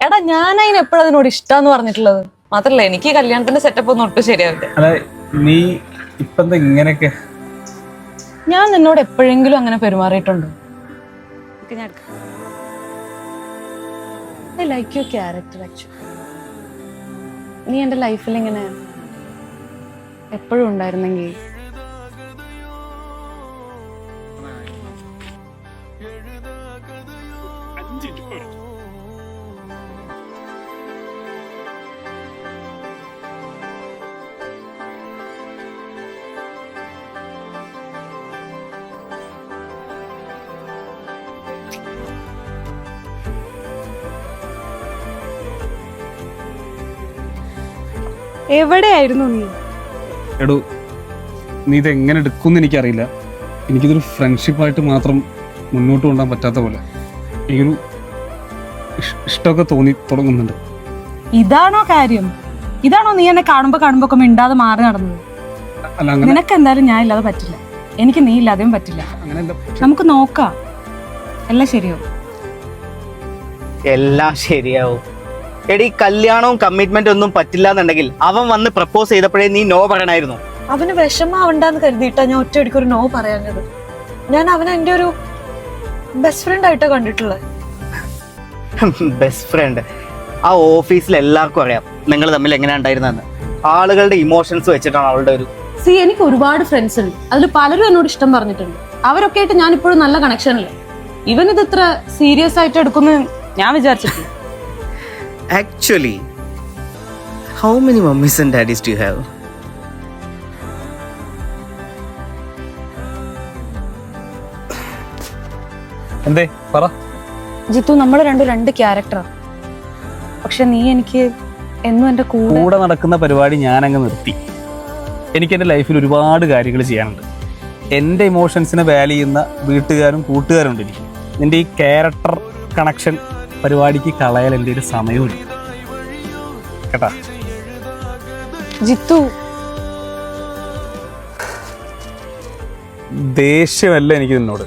എടാ ഞാൻ അതിന് എപ്പോഴും അതിനോട് ഇഷ്ടാന്ന് പറഞ്ഞിട്ടുള്ളത്. മാത്രല്ല എനിക്ക് കല്യാണത്തിന്റെ സെറ്റപ്പ് ഒന്നും ഒട്ടും ശരിയാവില്ല. നീ ഇപ്പൊ ഇങ്ങനെയൊക്കെ ഞാൻ നിന്നോട് എപ്പോഴെങ്കിലും അങ്ങനെ പെരുമാറിയിട്ടുണ്ടോ? I like your character actually. നീ എന്റെ ലൈഫിൽ ഇങ്ങനെ എപ്പോഴും ഉണ്ടായിരുന്നെങ്കിൽ. എവിടെയായിരുന്നു നീ? എടോ, നീ ഇത് എങ്ങനെ എടുക്കുമെന്ന് എനിക്കറിയില്ല. എനിക്കിതൊരു ഫ്രണ്ട്ഷിപ്പായിട്ട് മാത്രം മുന്നോട്ട് കൊണ്ടുപോകാൻ പറ്റാത്ത പോലെ എനിക്കൊരു ഇഷ്ടമൊക്കെ തോന്നി തുടങ്ങുന്നുണ്ട്. ഇതാണോ കാര്യം? ഇതാണോ നീ എന്നെ കാണുമ്പോ ഒക്കെ മിണ്ടാതെ മാറി നടന്നത്? നിനക്ക് എന്തായാലും ഞാൻ ഇല്ലാതെ പറ്റില്ല, എനിക്ക് നീ ഇല്ലാതെയും പറ്റില്ല. നമുക്ക് നോക്കാം, എല്ലാം ശരിയാവും. എല്ലാം ശരിയാവും. എടി, കല്യാണവും കമ്മിറ്റ്മെന്റ് ഒന്നും പറ്റില്ല എന്നുണ്ടെങ്കിൽ അവൻ വന്ന് പ്രപ്പോസ് ചെയ്തപ്പോഴേ നീ നോ പറയണായിരുന്നു. അവന് വിഷമാവണ്ടെന്ന് കരുതിയിട്ടാ ഞാൻ ഒറ്റയടിക്ക് ഒരു നോ പറയാഞ്ഞത്. ഞാൻ അവനെ എന്റെ ഒരു ബെസ്റ്റ് ഫ്രണ്ട് ആയിട്ടാ കണ്ടിട്ടുള്ളത്. Best friend? ആ ഓഫീസിൽ എല്ലാവർക്കും അറിയാം നിങ്ങൾ തമ്മിൽ എങ്ങനെ ഉണ്ടായിരുന്നെന്ന്. ആളുകളുടെ ഇമോഷൻസ് വെച്ചിട്ടാണ് അവളുടെ ഒരു എനിക്ക് ഒരുപാട് ഫ്രണ്ട്സ് ഉണ്ട്, അതിൽ പലരും എന്നോട് ഇഷ്ടം പറഞ്ഞിട്ടുണ്ട്. അവരൊക്കെ ആയിട്ട് ഞാൻ ഇപ്പോഴും നല്ല കണക്ഷനില്ല. ഇവൻ ഇത് ഇത്ര സീരിയസ് ആയിട്ട് എടുക്കുന്നു ഞാൻ വിചാരിച്ചിട്ടില്ല. Actually, how many mummies and daddies do you have? എന്തേ പറ. ജിത്തു, നമ്മൾ രണ്ട് ക്യാരക്ടറാ. പക്ഷെ നീ എനിക്ക് എന്നും എന്റെ കൂടെ നടക്കുന്ന പരിപാടി ഞാൻ അങ്ങ് നിർത്തി. എനിക്ക് എൻ്റെ ലൈഫിൽ ഒരുപാട് കാര്യങ്ങൾ ചെയ്യാനുണ്ട്. എൻ്റെ ഇമോഷൻസിനെ വാല്യൂ ചെയ്യുന്ന വീട്ടുകാരും കൂട്ടുകാരും ഉണ്ട് എനിക്ക്. നിന്റെ ഈ ക്യാരക്ടർ കണക്ഷൻ പരിപാടിക്ക് കളയാൻ എൻ്റെ ഒരു സമയമില്ല കേട്ടാ. ജിത്തു, ദേഷ്യമല്ല എനിക്ക് നിന്നോട്.